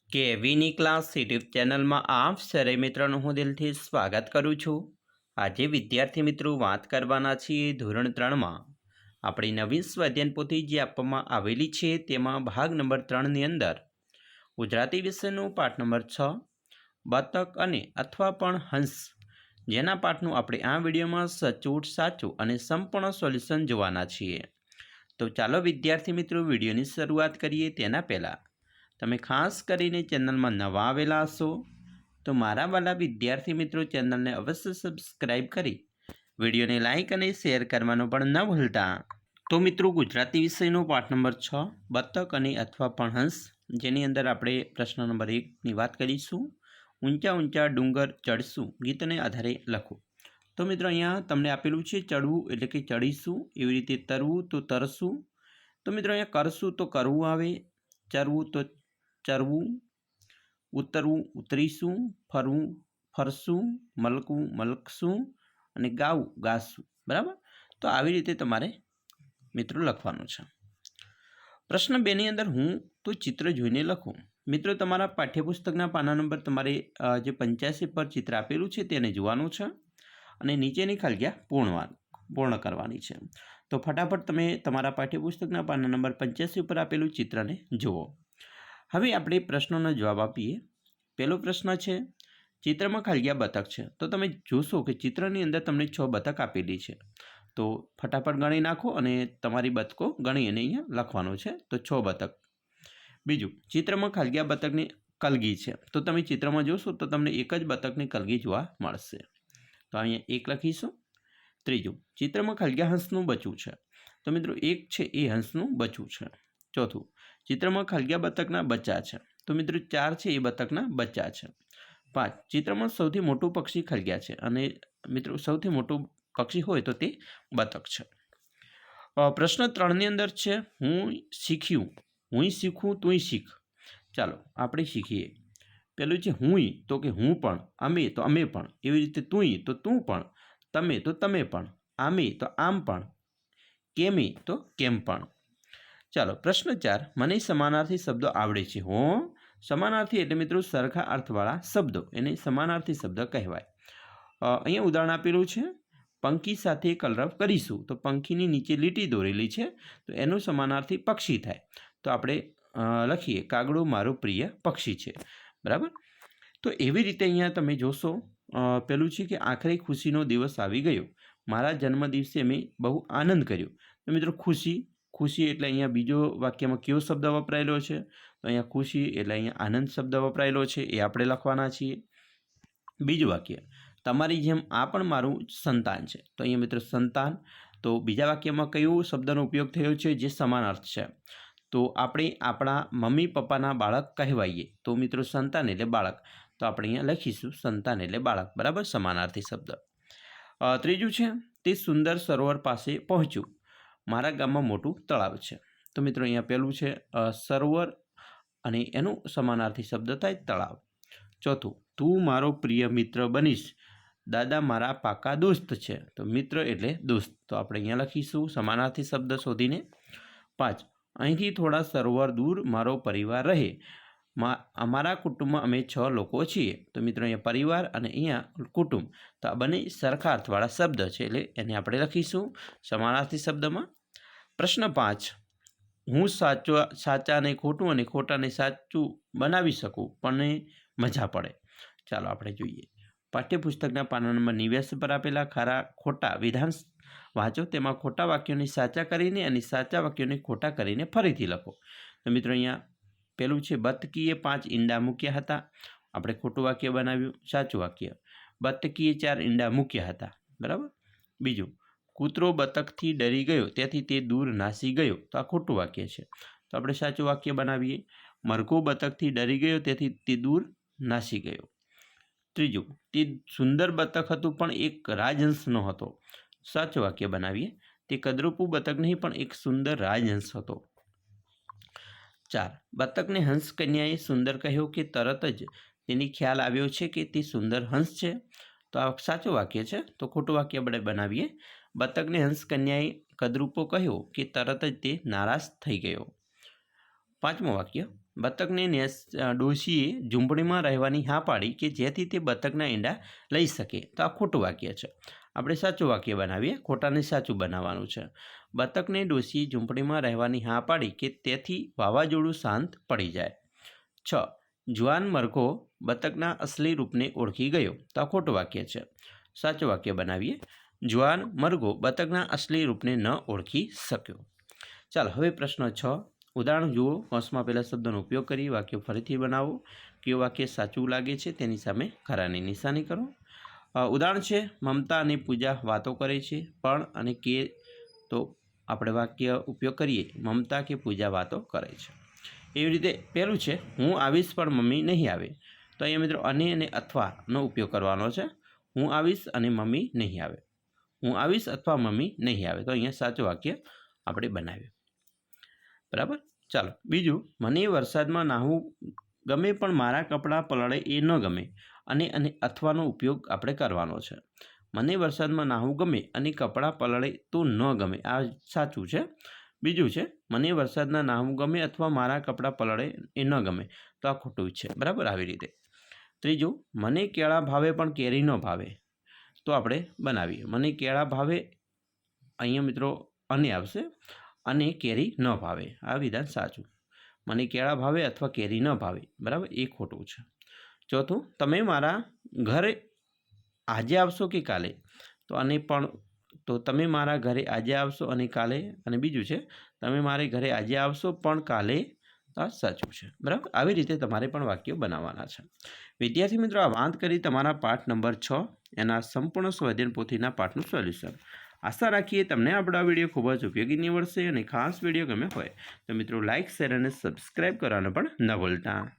કેવીની class YouTube ચેનલમાં આપ સરે મિત્રોનું હું દિલથી સ્વાગત કરું છું। આજે વિદ્યાર્થી મિત્રો વાત કરવાના છીએ ધોરણ 3માં આપણી નવી સ્વાધ્યાયન પોથી જે આપવામાં આવેલી છે તેમાં ભાગ નંબર 3ની અંદર ગુજરાતી વિષયનું પાઠ નંબર 6 બતક અને અથવા પણ હંસ જેના પાઠનું આપણે આ વિડીયોમાં સચોટ સાચું અને સંપૂર્ણ સોલ્યુશન જોવાના છીએ। તો ચાલો વિદ્યાર્થી મિત્રો વિડીયોની શરૂઆત કરીએ। તેના પહેલાં તમે ખાસ કરીને ચેનલમાં નવા આવેલા હશો તો મારા વાલા વિદ્યાર્થી મિત્રો ચેનલને અવશ્ય સબસ્ક્રાઈબ કરી વિડીયોને લાઇક અને શેર કરવાનું પણ ન ભૂલતા। તો મિત્રો ગુજરાતી વિષયનો પાઠ નંબર 6 બતક અને અથવા પણ હંસ જેની અંદર આપણે પ્રશ્ન નંબર 1ની વાત કરીશું। ઊંચા ઊંચા ડુંગર ચડશું ગીતને આધારે લખો। તો મિત્રો અહીંયા તમને આપેલું છે ચડવું એટલે કે ચડીશું, એવી રીતે તરવું તો તરશું। તો મિત્રો અહીંયા કરશું તો કરવું આવે, ચરવું તો ચરવું, ઉતરવું ઉતરીશું, ફરવું ફરશું, મલકવું મલકશું અને ગાવું ગાશું। બરાબર, તો આવી રીતે તમારે મિત્રો લખવાનું છે। પ્રશ્ન 2ની અંદર હું તો ચિત્ર જોઈને લખો। મિત્રો તમારા પાઠ્યપુસ્તકના પાના નંબર તમારે જે 85 પર ચિત્ર આપેલું છે તેને જોવાનું છે અને નીચેની ખાલીજગ્યા પૂર્ણ કરવાની છે। તો ફટાફટ તમે તમારા પાઠ્યપુસ્તકના પાના નંબર 85 પર આપેલું ચિત્રને જુઓ। હવે આપણે પ્રશ્નોનો જવાબ આપીએ। પહેલો પ્રશ્ન છે ચિત્રમાં ખાલીજગ્યા બતક છે। તો તમે જોશો કે ચિત્રની અંદર તમને 6 બતક આપેલી છે, તો ફટાફટ ગણી નાખો અને તમારી બતકો ગણી અને અહીંયા લખવાનું છે। તો 6 બતક। બીજું, ચિત્રમાં ખાલીજગ્યા બતકની કલગી છે। તો તમે ચિત્રમાં જોશો તો તમને એક જ બતકની કલગી જોવા મળશે, તો અહીંયા 1 લખીશું। ત્રીજું, ચિત્રમાં ખાલીજગ્યા હંસનું બચ્ચું છે। તો મિત્રો 1 છે એ હંસનું બચ્ચું છે। ચોથું, ચિત્રમાં ખાલીજગ્યા બતકના બચ્ચા છે। તો મિત્રો 4 છે એ બતકના બચ્ચા છે। 5, ચિત્રમાં સૌથી મોટું પક્ષી ખાલીજગ્યા છે અને મિત્રો સૌથી મોટું પક્ષી હોય તો તે બતક છે। પ્રશ્ન 3ની અંદર છે હું શીખ્યું, હુંય શીખું તુંય શીખ। ચાલો આપણે શીખીએ। પેલું છે હુંય તો કે હું પણ, અમે તો અમે પણ, એવી રીતે તુંય તો તું પણ, તમે તો તમે પણ, આમે તો આમ પણ, કેમે તો કેમ પણ। ચાલો પ્રશ્ન 4, મને સમાનાર્થી શબ્દો આવડે છે। હો, સમાનાર્થી એટલે મિત્રો સરખા અર્થવાળા શબ્દો, એને સમાનાર્થી શબ્દ કહેવાય। અહીંયા ઉદાહરણ આપેલું છે પંખી સાથે કલરવ કરીશું। તો પંખીની નીચે લીટી દોરેલી છે તો એનું સમાનાર્થી પક્ષી થાય। તો આપણે લખીએ કાગડો મારો પ્રિય પક્ષી છે। બરાબર, તો એવી રીતે અહીંયા તમે જોશો પેલું છે કે આખરે ખુશીનો દિવસ આવી ગયો, મારા જન્મદિવસે મેં બહુ આનંદ કર્યો। તો મિત્રો ખુશી એટલે અહીંયા બીજો વાક્યમાં કયો શબ્દ વપરાયેલો છે? તો અહીંયા ખુશી એટલે અહીંયા આનંદ શબ્દ વપરાયેલો છે, એ આપણે લખવાના છીએ। બીજું વાક્ય, તમારી જેમ આ પણ મારું સંતાન છે। તો અહીંયા મિત્રો સંતાન, તો બીજા વાક્યમાં કયો શબ્દનો ઉપયોગ થયો છે જે સમાન અર્થ છે? તો આપણે આપણા મમ્મી પપ્પાના બાળક કહેવાઈએ। તો મિત્રો સંતાન એટલે બાળક, તો આપણે અહીંયા લખીશું સંતાન એટલે બાળક। બરાબર, સમાનાર્થી શબ્દ। ત્રીજું છે તે સુંદર સરોવર પાસે પહોંચ્યું, મારા ગામમાં મોટું તળાવ છે। તો મિત્રો અહીંયા પહેલું છે સરોવર અને એનું સમાનાર્થી શબ્દ થાય તળાવ। ચોથું, તું મારો પ્રિય મિત્ર બનીશ, દાદા મારા પાકા દોસ્ત છે। તો મિત્ર એટલે દોસ્ત, તો આપણે અહીંયા લખીશું સમાનાર્થી શબ્દ શોધીને। 5, અહીંથી થોડા સરોવર દૂર મારો પરિવાર રહે, અમારા કુટુંબમાં અમે 6 લોકો છીએ। તો મિત્રો અહીંયા પરિવાર અને અહીંયા કુટુંબ, તો આ બંને સરખા અર્થવાળા શબ્દ છે એટલે એને આપણે લખીશું સમાનાર્થી શબ્દમાં। પ્રશ્ન 5, હું સાચાને ખોટું અને ખોટાને સાચું બનાવી શકું પણ મજા પડે। ચાલો આપણે જોઈએ। પાઠ્યપુસ્તકના પાના નંબર 89 પર આપેલા ખરા ખોટા વિધાન વાંચો, તેમાં ખોટા વાક્યોને સાચા કરીને અને સાચા વાક્યોને ખોટા કરીને ફરીથી લખો। તો મિત્રો અહીંયા પેલું છે બતકીએ 5 ઈંડા મૂક્યા હતા, આપણે ખોટું વાક્ય બનાવ્યું। સાચું વાક્ય, બતકીએ 4 ઈંડા મૂક્યા હતા। બરાબર। બીજું, કૂતરો બતકથી ડરી ગયો તેથી તે દૂર નાસી ગયો, તો આ ખોટું વાક્ય છે, તો આપણે સાચું વાક્ય બનાવીએ। મરઘો બતકથી ડરી ગયો તેથી તે દૂર નાસી ગયો। ત્રીજું, તે સુંદર બતક હતું પણ એક રાજહંસ ન હતો, સાચું વાક્ય બનાવીએ। તે કદરૂપું બતક નહીં પણ એક સુંદર રાજહંસ હતો। 4, બતકને હંસ કન્યાએ સુંદર કહ્યો કે તરત જ તેને ખ્યાલ આવ્યો છે કે તે સુંદર હંસ છે, તો આ સાચું વાક્ય છે, તો ખોટું વાક્ય આપણે બનાવીએ। બતકને હંસ કન્યાએ કદરૂપો કહ્યો કે તરત જ તે નારાજ થઈ ગયો। 5મું વાક્ય, બતકને ડોશીએ ઝૂંપડીમાં રહેવાની હા પાડી કે જેથી તે બતકના ઈંડા લઈ શકે. તો આ ખોટું વાક્ય છે. આપણે સાચું વાક્ય બનાવીએ. ખોટાને સાચું બનાવવાનું છે. બતકને ડોશીએ ઝૂંપડીમાં રહેવાની હા પાડી કે તેથી વાવાઝોડું શાંત પડી જાય. 6. જુવાન મરઘો બતકના અસલી રૂપને ઓળખી ગયો. તો આ ખોટું વાક્ય છે. સાચું વાક્ય બનાવીએ. જુવાન મરઘો બતકના અસલી રૂપને ન ઓળખી શક્યો. ચાલો હવે પ્રશ્ન 6. ઉદાહરણ જુઓ. કૌંસમાં પહેલા શબ્દનો ઉપયોગ કરી વાક્ય ફરીથી બનાવો. કયું વાક્ય સાચું લાગે છે તેની સામે ખરાની નિશાની કરો. ઉદાહરણ છે મમતા અને પૂજા વાતો કરે છે પણ અને કે. તો આપણે વાક્ય ઉપયોગ કરીએ મમતા કે પૂજા વાતો કરે છે. એવી રીતે પહેલું છે હું આવીશ પણ મમ્મી નહીં આવે. તો અહીંયા મિત્રો અને અથવાનો ઉપયોગ કરવાનો છે. હું આવીશ અને મમ્મી નહીં આવે. હું આવીશ અથવા મમ્મી નહીં આવે. તો અહીંયા સાચું વાક્ય આપણે બનાવ્યું. બરાબર. ચાલો બીજું મને વરસાદમાં નાહવું ગમે પણ મારા કપડાં પલળે એ ન ગમે. અને અથવાનો ઉપયોગ આપણે કરવાનો છે. મને વરસાદમાં નાહવું ગમે અને કપડાં પલળે તો ન ગમે. આ સાચું છે. બીજું છે મને વરસાદના નાહવું ગમે અથવા મારા કપડાં પલળે એ ન ગમે. તો આ ખોટું છે. બરાબર. આવી રીતે. ત્રીજું મને કેળા ભાવે પણ કેરી ન ભાવે. તો આપણે બનાવીએ મને કેળા ભાવે. અહીંયા મિત્રો અને આવશે અને કેરી ન ભાવે. આ વિધાન સાચું. મને કેળા ભાવે અથવા કેરી ન ભાવે. બરાબર. એ ખોટું છે. ચોથું તમે મારા ઘરે આજે આવશો કે કાલે. તો આને પણ તો તમે મારા ઘરે આજે આવશો અને કાલે. અને બીજું છે તમે મારે ઘરે આજે આવશો પણ કાલે. આ સાચું છે. બરાબર. આવી રીતે તમારે પણ વાક્યો બનાવવાના છે. વિદ્યાર્થી મિત્રો આ વાત કરી તમારા પાઠ નંબર 6 એના સંપૂર્ણ સ્વાધ્યાય પોથીના પાઠનું સોલ્યુશન. આશા રાખીએ તમને આપણો આ વિડીયો ખૂબ જ ઉપયોગી નીવડશે અને ખાસ વિડીયો ગમે હોય તો મિત્રો લાઇક શેર અને સબસ્ક્રાઈબ કરવાનું પણ ન ભૂલતા.